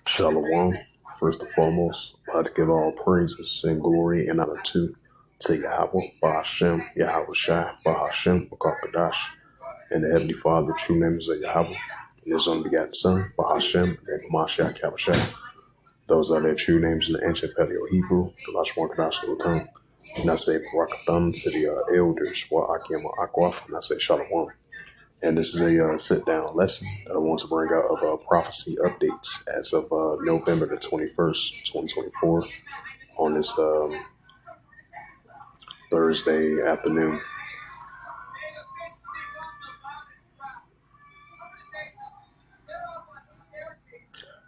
Shalom. First and foremost, I'd like to give all praises and glory and honor to Yahweh, Bahashem, Yahweh Shai, Bahashem, Bakakadash, and the Heavenly Father, the true names of Yahweh, and His only begotten Son, Bahashem, and Mashiach Yahushua. Those are their true names in the ancient Paleo Hebrew, the Lashwan Kadash of the tongue. And I say Barakatham to the elders, Wa Akim Akwaf, and I say Shalom. And this is a sit-down lesson that I want to bring out of prophecy updates as of November the 21st, 2024, on this Thursday afternoon.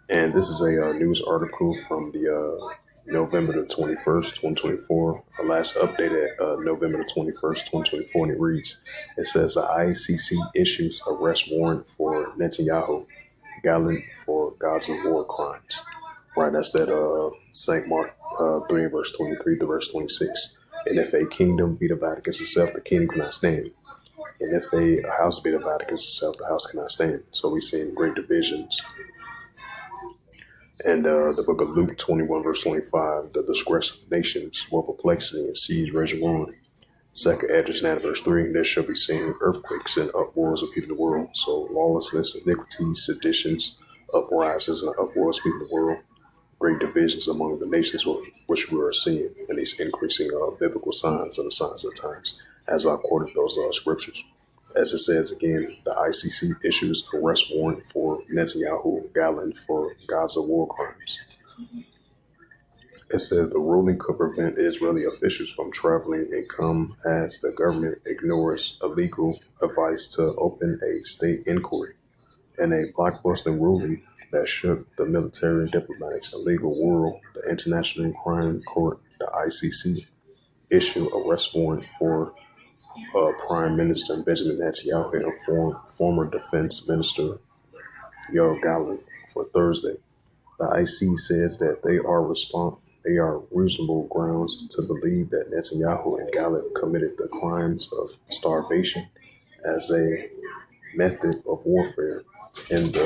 And this is a news article from the November the 21st, 2024, last updated November the 21st, 2024, and it reads, it says the ICC issues arrest warrant for Netanyahu, Gallant for Gaza war crimes. Right, that's that St. Mark 3 verse 23 to verse 26. And if a kingdom be divided against itself, the kingdom cannot stand. And if a house be divided against itself, the house cannot stand. So we see great divisions. And the book of Luke 21 verse 25, the disgrace of nations, war perplexity, and siege raging ruin. Second Esdras 9 verse 3, there shall be seen earthquakes and uproars of people in the world. So lawlessness, iniquities, seditions, uprises, and uproars of people in the world. Great divisions among the nations which we are seeing, and these increasing biblical signs and the signs of the times, as I quoted those scriptures. As it says again, the ICC issues arrest warrant for Netanyahu, Gallant for Gaza war crimes. It says the ruling could prevent Israeli officials from traveling and come as the government ignores illegal advice to open a state inquiry. In a blockbuster ruling that shook the military, diplomatics, and legal world, the International Crime Court, the ICC, issued arrest warrant for Prime Minister Benjamin Netanyahu and former Defense Minister Yoav Gallant for Thursday. The IC says that they are reasonable grounds to believe that Netanyahu and Gallant committed the crimes of starvation as a method of warfare in the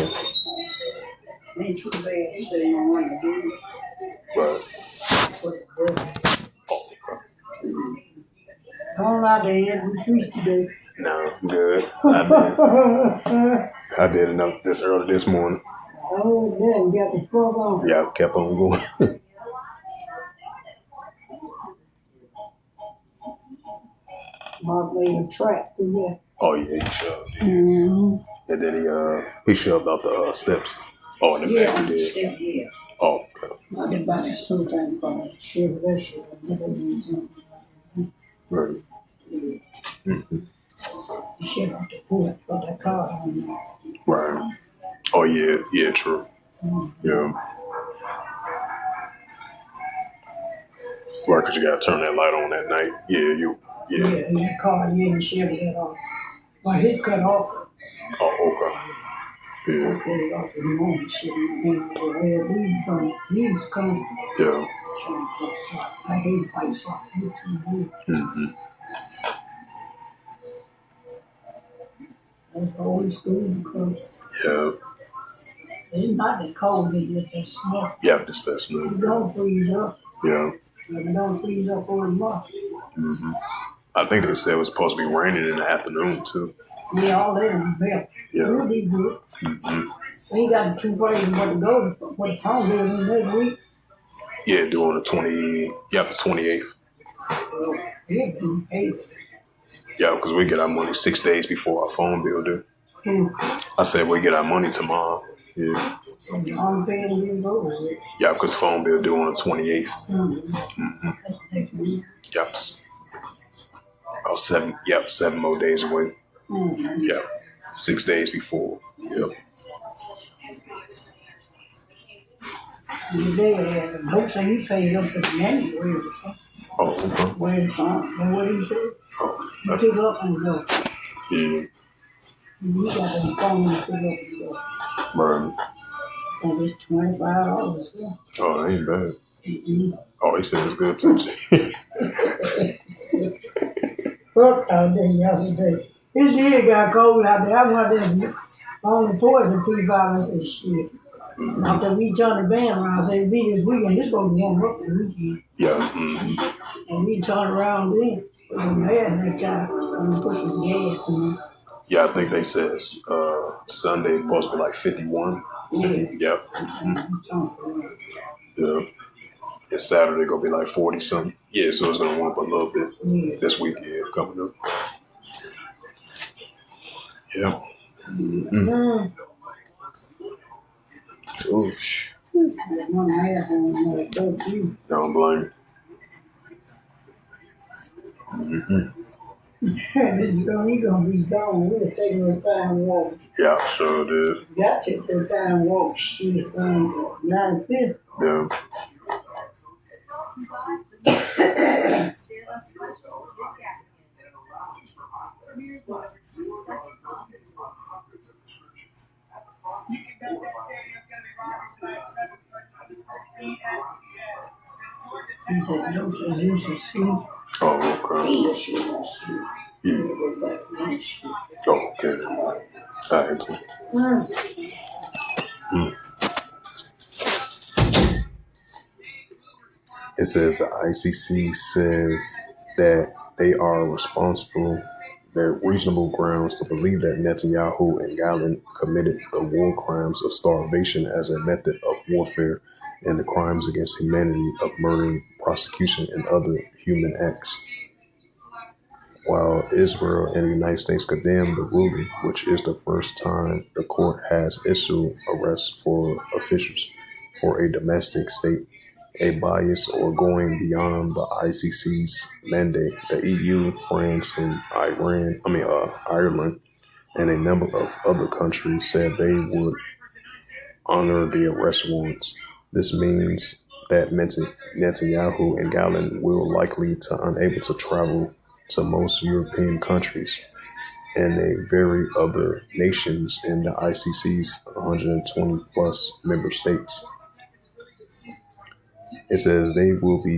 No, good. I did enough this early this morning. Oh, yeah, you got the fuck on. Yeah, kept on going. Mark made a trap through there. Oh yeah, he shoved. Yeah. Mm-hmm. And then he shoved out the steps. Oh, and the back he did. Step, yeah. Oh, okay. I did buy that sometime for that shit. That shit. Right. Yeah. Mm-hmm. You should have to pull it for that car on there. Right. Oh yeah, true. Mm-hmm. Yeah. Right, because you gotta turn that light on at night. Yeah. Yeah, in that car, you should have that off. Well, his cut off. Oh, okay. Yeah. I cut it off in the morning. He was coming. Yeah. I hate fight sock. Mm-hmm. That's always good because yeah. It's not that cold, it's just that snow. Yeah, just that snow. It don't freeze up. Yeah. It don't freeze up for a month. Mm-hmm. I think they said it was supposed to be raining in the afternoon too. Yeah, all that will be better. Yeah. It'll be good. Mm-hmm. We ain't got 2 days but to go for the phone bill in next week. Yeah, due on the 28th. So, yeah, yeah, because we get our money 6 days before our phone bill due. I said we get our money tomorrow. Yeah. Yeah, because phone bill due on the 28th. Mm-hmm. Yep. About 7 more days away. Yeah. 6 days before. Yep. Don't say you paid up to the January or something. Oh, okay. Where's what did he say? Oh, you pick up and go. Yeah. You got the phone to pick up and go. Right. And it's $25. Yeah. Oh, that ain't bad. Mm-hmm. Oh, he said it's good too. Fuck out there yesterday. It did got cold out there. I went there on the porch and people out and said, shit. After we turned the band around, I said, be this weekend, this gonna warm up the weekend. Yeah. And we turned around then. Put some air in that car and put some gas in it. Yeah, I think they said Sunday supposed to be like 51. Yeah. Yep. We turned around. Yeah. And Saturday gonna be like 40 something. Yeah, so it's gonna warm up a little bit Yeah. this weekend coming up. Yeah. Mm. Oosh. There's one ass on there, fuck you. Don't blame This girl, he gonna be gone. We'll take her time walk. Yeah, sure did. Got to take her time walk. Shit, 9:50. Yeah. He said, don't you should sleep. Oh, okay. Yeah, she was sleep. Yeah. Go back to that shit. Oh, okay. All right. It says the ICC says that they are responsible. There are reasonable grounds to believe that Netanyahu and Gallant committed the war crimes of starvation as a method of warfare and the crimes against humanity of murdering, prosecution, and other human acts. While Israel and the United States condemned the ruling, which is the first time the court has issued arrests for officials for a domestic state, a bias or going beyond the ICC's mandate, the EU, France, and Ireland, and a number of other countries said they would honor the arrest warrants. This means that Netanyahu and Gallant will likely to unable to travel to most European countries and a very other nations in the ICC's 120 plus member states. It says they will be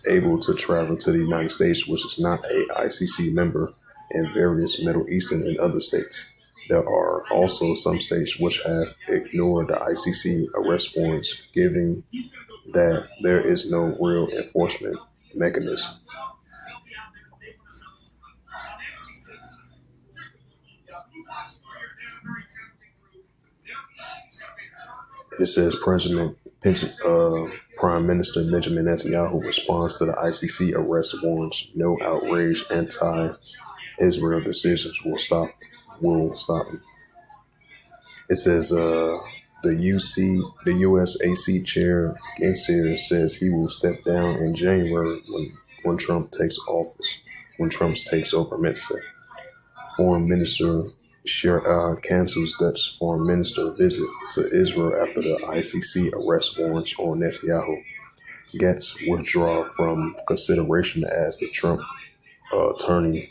able to travel to the United States, which is not a ICC member, and various Middle Eastern and other states. There are also some states which have ignored the ICC arrest warrants, giving that there is no real enforcement mechanism. It says Prime Minister Benjamin Netanyahu responds to the ICC arrest warrants. No outrage, anti-Israel decisions will stop him. It says the USAC chair Gensler says he will step down in January when Trump takes over. Foreign Minister cancels Dutch Foreign Minister visit to Israel after the ICC arrest warrants on Netanyahu gets withdrawn from consideration as the Trump attorney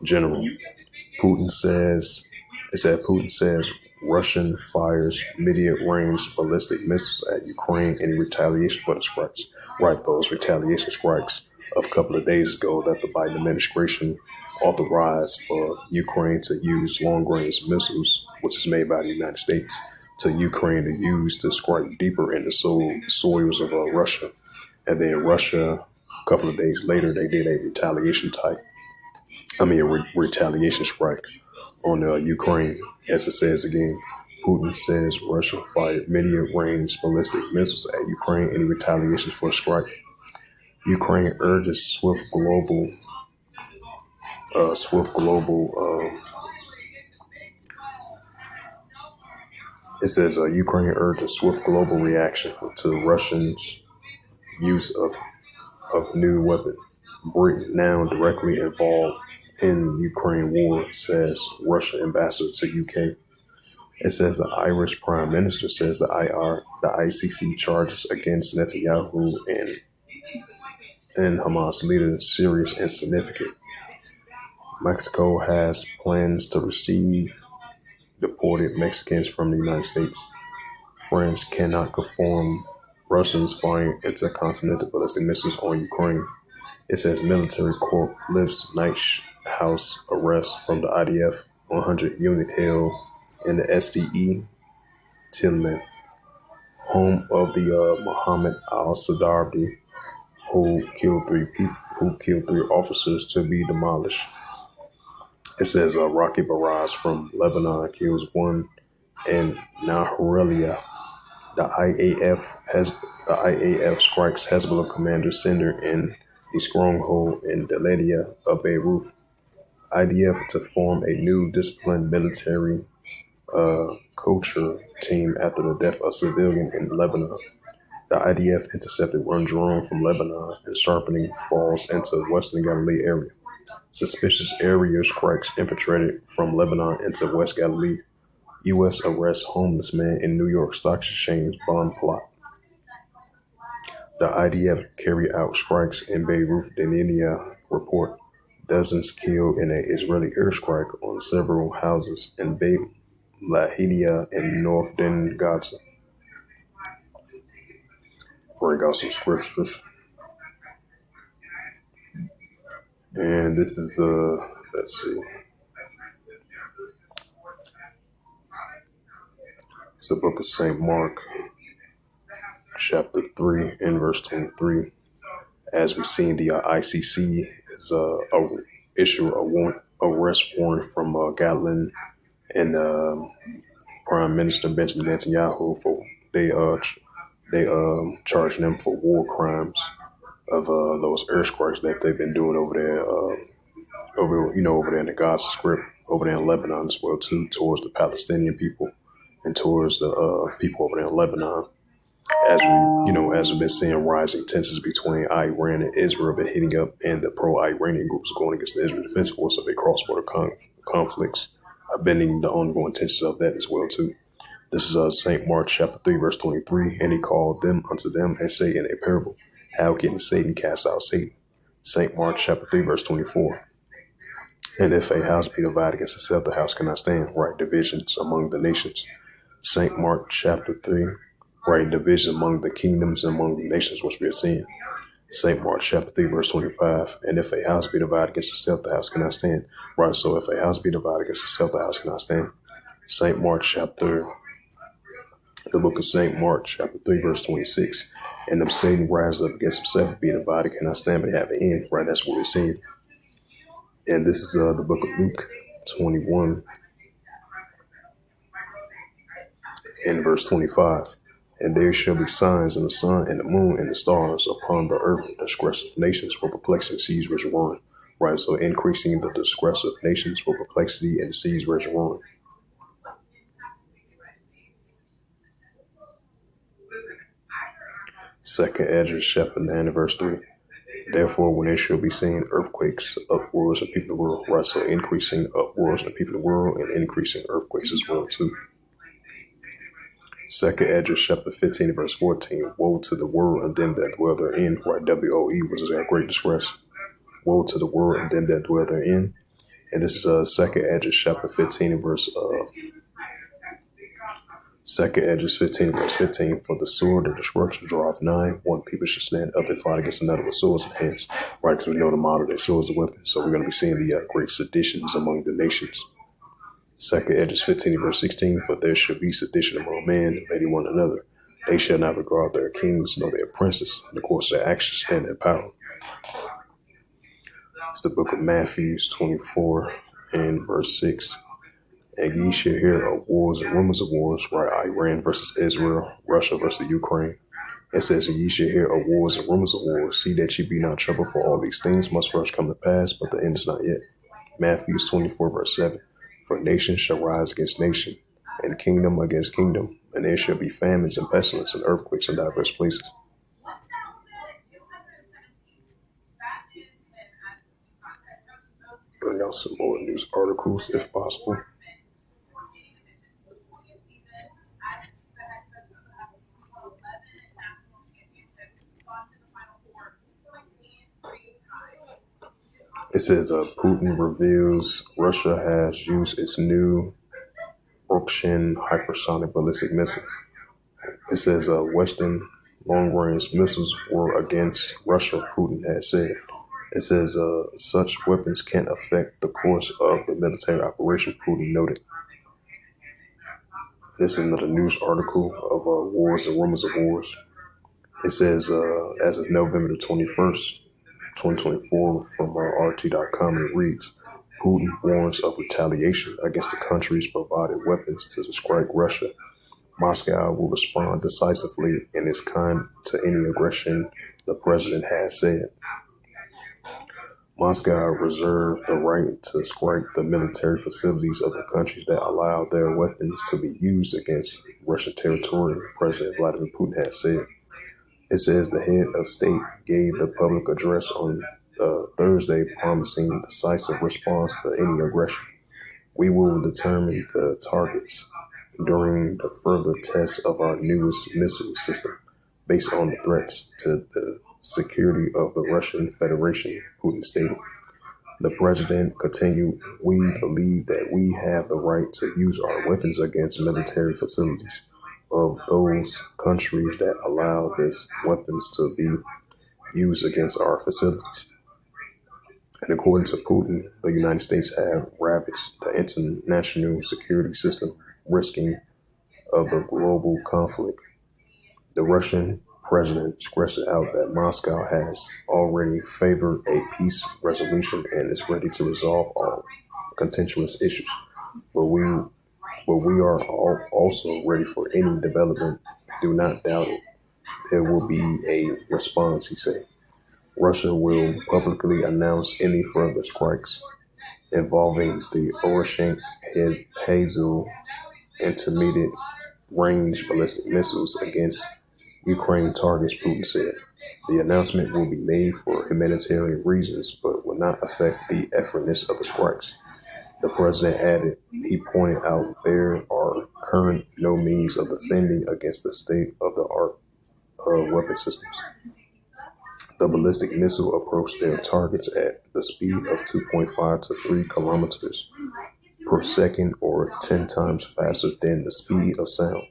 general. Putin says Russian fires medium-range ballistic missiles at Ukraine in retaliation for the strikes. Right, those retaliation strikes of a couple of days ago that the Biden administration authorized for Ukraine to use long-range missiles, which is made by the United States, to Ukraine to use to strike deeper into soils of Russia. And then Russia, a couple of days later, they did a retaliation strike on Ukraine. As it says again, Putin says Russia fired medium-range ballistic missiles at Ukraine in retaliation for a strike. Ukraine urges swift global. It says Ukraine urges swift global reaction to Russians' use of new weapon. Britain now directly involved in Ukraine war, says Russian ambassador to UK. It says the Irish Prime Minister says the ICC charges against Netanyahu and Hamas leader serious and significant. Mexico has plans to receive deported Mexicans from the United States. France cannot confirm Russians firing intercontinental ballistic missiles on Ukraine. It says military corps lifts night house arrest from the IDF, 100 unit held in the SDE Tillman, home of the Muhammad al-Sadardi, who killed three officers, to be demolished. It says Rocky Barrage from Lebanon kills one in Nahralia. The IAF strikes Hezbollah commander Sender in the stronghold in Daladia of Beirut. IDF to form a new disciplined military culture team after the death of civilian in Lebanon. The IDF intercepted one drone from Lebanon and sharpening falls into Western Galilee area. Suspicious area strikes infiltrated from Lebanon into West Galilee. U.S. arrests homeless man in New York Stock Exchange bomb plot. The IDF carry out strikes in Beirut. Deninia report dozens killed in an Israeli airstrike on several houses in Beit Lahia in northern Gaza. Bring out some scriptures. And this is let's see. It's the book of St. Mark, chapter 3 and verse 23. As we see, the ICC is issue a arrest warrant from Gatlin and Prime Minister Benjamin Netanyahu for they charging them for war crimes of those airstrikes that they've been doing over there, over there in the Gaza Strip, over there in Lebanon as well too, towards the Palestinian people and towards the people over there in Lebanon. As we've been seeing rising tensions between Iran and Israel been heating up, and the pro-Iranian groups going against the Israel Defense Force of a cross-border conflicts, bending the ongoing tensions of that as well too. This is St. Mark chapter 3 verse 23, and he called them unto them and say in a parable, how can Satan cast out Satan? St. Mark chapter 3 verse 24. And if a house be divided against itself, the house cannot stand. Right divisions among the nations. St. Mark chapter 3. Right division among the kingdoms and among the nations, which we are seeing. St. Mark chapter 3 verse 25. And if a house be divided against itself, the house cannot stand. Right, so if a house be divided against itself, the house cannot stand. The book of St. Mark chapter 3 verse 26. And if Satan rises up against himself, be divided, cannot stand, but have an end. Right, that's what we're seeing. And this is the book of Luke 21 and verse 25. And there shall be signs in the sun and the moon and the stars upon the earth. The distress of nations will perplexity, seas rage and ruin. Right, so increasing the distress of nations will perplexity and the seas rage and ruin. Second Esdras chapter 9 and verse 3. Therefore, when there shall be seen earthquakes, uproars, and people in the world, right? So increasing uproars and people in the world, and increasing earthquakes as well too. Second Esdras chapter 15 and verse 14. Woe to the world and them that dwell therein, right? WOE, which is our great distress. Woe to the world and them that dwell therein. And this is Second Esdras chapter 15 and verse 2nd Esdras 15 verse 15, for the sword of destruction draweth nigh, one people should stand up and fight against another with swords in hands. Right, because we know the model that swords are weapons. So we're going to be seeing the great seditions among the nations. 2nd Esdras 15 verse 16, for there shall be sedition among men, hating one another. They shall not regard their kings nor their princes, and of course their actions stand in power. It's the book of Matthew 24 and verse 6. And ye shall hear of wars and rumors of wars, right? Iran versus Israel, Russia versus Ukraine. It says, and ye shall hear of wars and rumors of wars. See that ye be not troubled, for all these things must first come to pass, but the end is not yet. Matthew 24 verse 7. For nation shall rise against nation, and kingdom against kingdom, and there shall be famines and pestilence and earthquakes in diverse places. Bring out some more news articles if possible. It says Putin reveals Russia has used its new Orshin hypersonic ballistic missile. It says Western long-range missiles were against Russia, Putin had said. It says such weapons can't affect the course of the military operation, Putin noted. This is another news article of wars and rumors of wars. It says as of November the 21st, 2024, from RT.com, it reads, Putin warns of retaliation against the countries provided weapons to strike Russia. Moscow will respond decisively and is kind to any aggression, the president has said. Moscow reserved the right to strike the military facilities of the countries that allow their weapons to be used against Russian territory, President Vladimir Putin has said. It says the head of state gave the public address on Thursday, promising decisive response to any aggression. We will determine the targets during the further tests of our newest missile system, based on the threats to the security of the Russian Federation, Putin stated. The president continued, we believe that we have the right to use our weapons against military facilities of those countries that allow these weapons to be used against our facilities. And according to Putin, the United States have ravaged the international security system, risking of the global conflict. The Russian president stressed out that Moscow has already favored a peace resolution and is ready to resolve all contentious issues. But we are also ready for any development. Do not doubt it. There will be a response, he said. Russia will publicly announce any further strikes involving the Oroshenk Hazel intermediate range ballistic missiles against Ukraine targets, Putin said. The announcement will be made for humanitarian reasons, but will not affect the effectiveness of the strikes. The president added, he pointed out there are current no means of defending against the state of the art of weapon systems. The ballistic missile approached their targets at the speed of 2.5 to 3 kilometers per second, or 10 times faster than the speed of sound,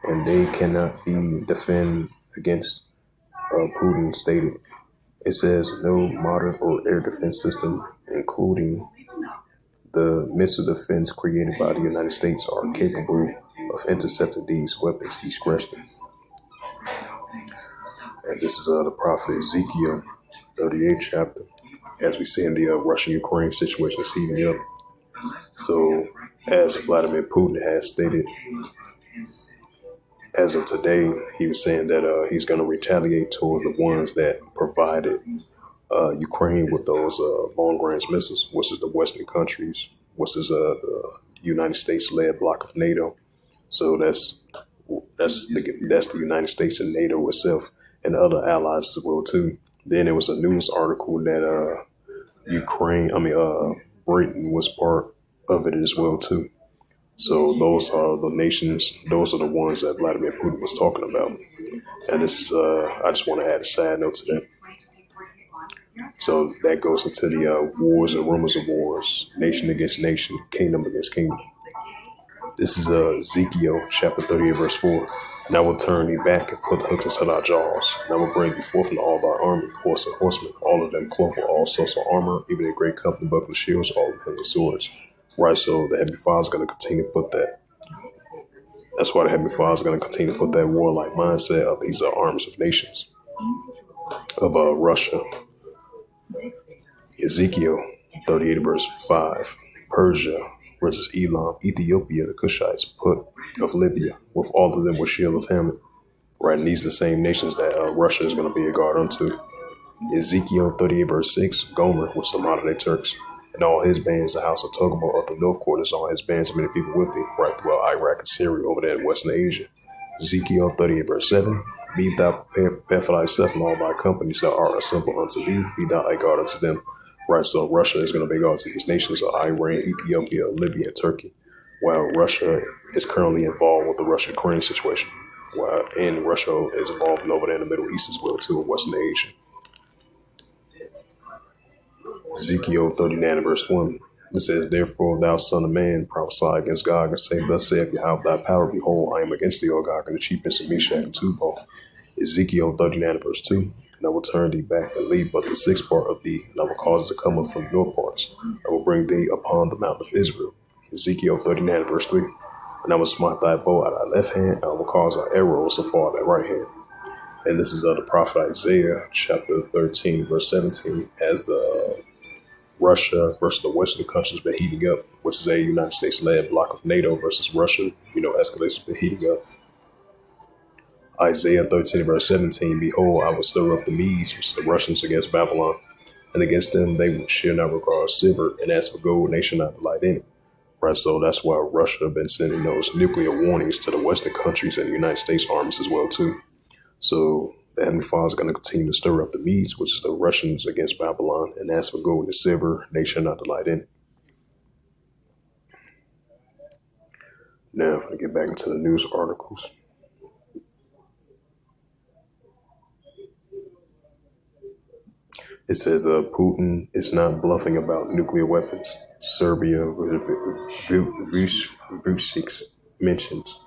and they cannot be defended against, Putin stated. It says no modern or air defense system, including the missile defense created by the United States, are capable of intercepting these weapons, he stressed. And this is the prophet Ezekiel, 38th chapter, as we see in the Russia-Ukraine situation is heating up. So, as Vladimir Putin has stated, as of today, he was saying that he's going to retaliate toward the ones that provided Ukraine with those long-range missiles, which is the Western countries, which is the United States-led bloc of NATO. So that's the United States and NATO itself, and other allies as well too. Then there was a news article that Britain was part of it as well too. So those are the nations, those are the ones that Vladimir Putin was talking about. And this is, I just want to add a side note to that. So that goes into the wars and rumors of wars, nation against nation, kingdom against kingdom. This is Ezekiel chapter 38, verse 4. And I will turn thee back and put hooks inside our jaws. And I will bring thee forth in all thy army, horse and horsemen, all of them clothed with all sorts of armor, even a great company, buckler, shields, all of them with swords. Right, so the Heavenly Father is going to continue to put that. That's why the Heavenly Father is going to continue to put that warlike mindset of these armies of nations, of Russia. Ezekiel 38, verse 5. Persia versus Elam, Ethiopia, the Cushites, put of Libya, with all of them with shield of helmet. Right, and these are the same nations that Russia is going to be a guard unto. Ezekiel 38, verse 6. Gomer, which is the modern day Turks, and all his bands, the house of Togarmah of the north quarters, all his bands, many people with him, right throughout Iraq and Syria, over there in Western Asia. Ezekiel 38, verse 7. Be thou prepared for thyself and all thy companies that are assembled unto thee, be thou a guard unto them. Right, so Russia is going to be a guard to these nations of Iran, Ethiopia, Libya, and Turkey, while Russia is currently involved with the Russia-Ukraine situation, and Russia is involved over there in the Middle East as well too, in Western Asia. Ezekiel 39, verse 1. It says, therefore, thou son of man, prophesy against Gog, and say, thus saith Yahweh thy power, behold, I am against thee, O Gog, and the chief prince of Meshach and Tubal. Ezekiel 39, verse 2. and I will turn thee back and leave but the sixth part of thee, and I will cause it to come up from the north parts. I will bring thee upon the mountain of Israel. Ezekiel 39, verse 3. And I will smite thy bow at thy left hand, and I will cause thy arrows to fall at thy right hand. And this is the prophet Isaiah, chapter 13, verse 17, as the Russia versus the Western countries been heating up, which is a United States-led bloc of NATO versus Russia. Escalation's been heating up. Isaiah 13, verse 17, behold, I will stir up the Medes, which is the Russians, against Babylon, and against them they shall not regard silver, and as for gold, they shall not delight in it. Right, so that's why Russia have been sending those nuclear warnings to the Western countries and the United States armies as well, too. So the Heavenly Father is going to continue to stir up the Medes, which is the Russians, against Babylon, and as for gold and silver, they shall not delight in it. Now, if I get back into the news articles. It says Putin is not bluffing about nuclear weapons. Serbia, Vucic mentions.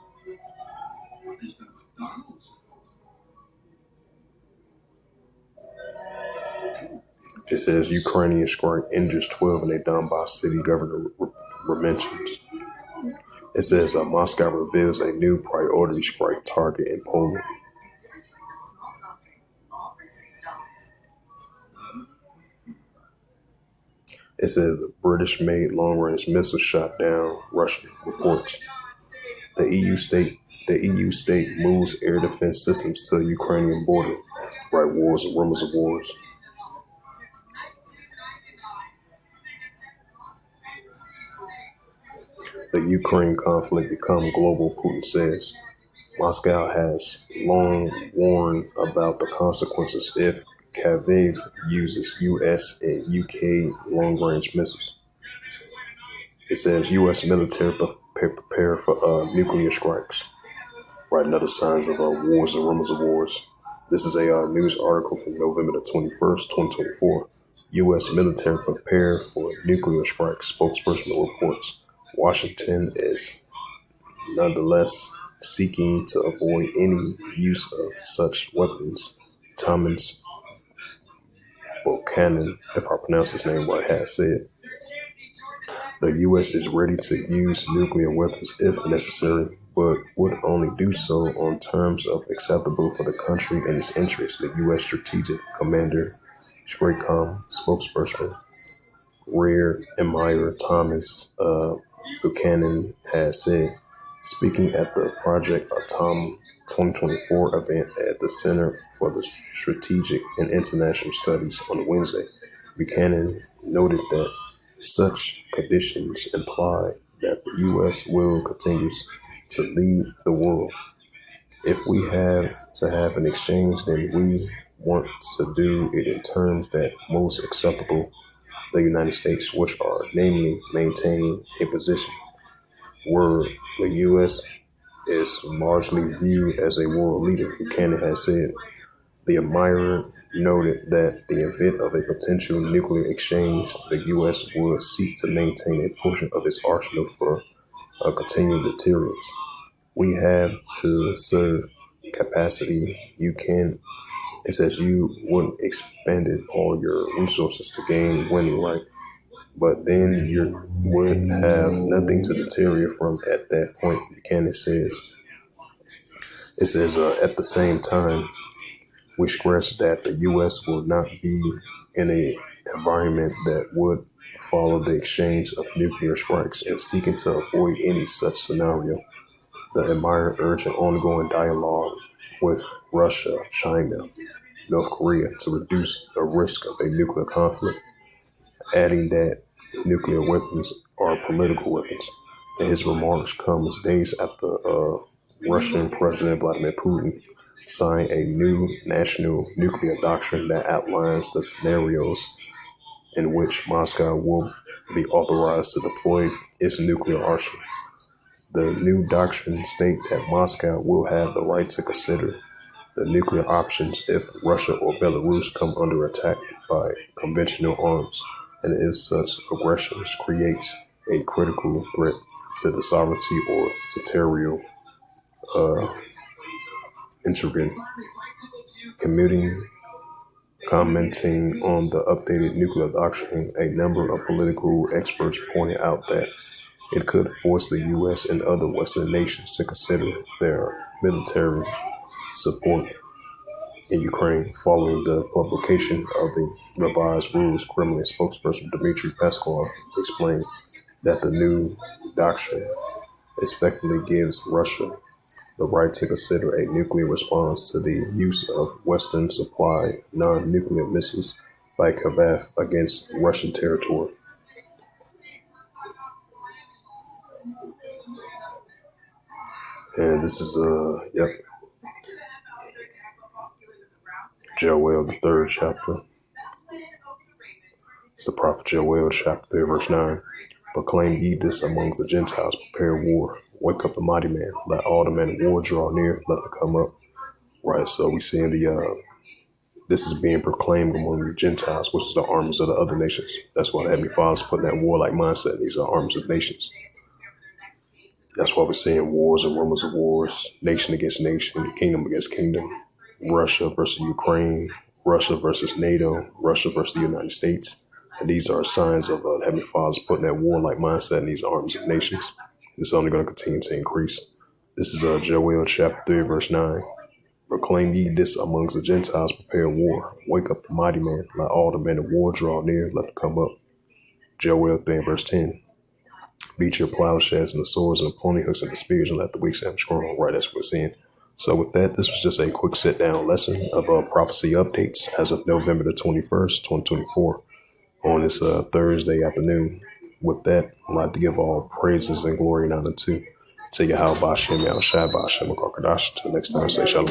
It says Ukrainian strike injures 12 in a Donbass city, Governor mentions. It says Moscow reveals a new priority strike target in Poland. It says the British-made long-range missile shot down Russian, reports. The EU state moves air defense systems to the Ukrainian border. Right, wars and rumors of wars. The Ukraine conflict become global, Putin says. Moscow has long warned about the consequences if Kyiv uses U.S. and U.K. long-range missiles. It says U.S. military prepare for nuclear strikes. Right, another signs of wars and rumors of wars. This is a news article from November the 21st, 2024. U.S. military prepare for nuclear strikes, spokesperson reports. Washington is nonetheless seeking to avoid any use of such weapons. Thomas Buchanan, if I pronounce his name right, has said. The U.S. is ready to use nuclear weapons if necessary, but would only do so on terms of acceptable for the country and its interests, the U.S. Strategic Commander, Stratcom spokesperson, Rear Admiral Thomas Buchanan has said, speaking at the Project Atom 2024 event at the Center for the Strategic and International Studies on Wednesday. Buchanan noted that such conditions imply that the U.S. will continue to lead the world. If we have to have an exchange, then we want to do it in terms that most acceptable the United States, which are namely maintain a position where the U.S. is largely viewed as a world leader, Buchanan has said. The admirer noted that the event of a potential nuclear exchange, the U.S. would seek to maintain a portion of its arsenal for a continued deterrence. We have to serve capacity. It says you wouldn't expend all your resources to gain winning right, but then you would have nothing to deter you from at that point, Buchanan says. It says at the same time, we stress that the U.S. will not be in an environment that would follow the exchange of nuclear strikes and seeking to avoid any such scenario. The admirer urged an ongoing dialogue with Russia, China, North Korea to reduce the risk of a nuclear conflict, adding that nuclear weapons are political weapons. And his remarks come as days after Russian President Vladimir Putin signed a new national nuclear doctrine that outlines the scenarios in which Moscow will be authorized to deploy its nuclear arsenal. The new doctrine states that Moscow will have the right to consider the nuclear options if Russia or Belarus come under attack by conventional arms, and if such aggressions creates a critical threat to the sovereignty or territorial integrity. Commenting on the updated nuclear doctrine, a number of political experts pointed out that it could force the U.S. and other Western nations to consider their military support in Ukraine. Following the publication of the revised rules, Kremlin spokesperson Dmitry Peskov explained that the new doctrine effectively gives Russia the right to consider a nuclear response to the use of Western-supplied non-nuclear missiles by Kiev against Russian territory. And this is Joel, the third chapter. It's the prophet Joel, chapter 3, verse 9. Proclaim ye this amongst the Gentiles, prepare war. Wake up the mighty man, let all the men of war draw near, let them come up. Right, so we see in this is being proclaimed among the Gentiles, which is the armies of the other nations. That's why the Heavenly Father's putting that warlike mindset. These are armies of nations. That's why we're seeing wars and rumors of wars, nation against nation, kingdom against kingdom, Russia versus Ukraine, Russia versus NATO, Russia versus the United States. And these are signs of the Heavenly Father's putting that warlike mindset in these armies of nations. It's only going to continue to increase. This is Joel chapter 3, verse 9. Proclaim ye this amongst the Gentiles, prepare war. Wake up the mighty man, let all the men of war draw near, let them come up. Joel 3, verse 10. Beat your plowshares and the swords and the pony hooks and the spears and let the weak stand strong. Right, that's what we're seeing. So with that, this was just a quick sit-down lesson of prophecy updates as of November the 21st, 2024 on this Thursday afternoon. With that, I'd like to give all praises and glory and honor to Yahweh Bashem, Yahushua Bashem, Karkadash. Till next time, say shalom.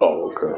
Oh, okay.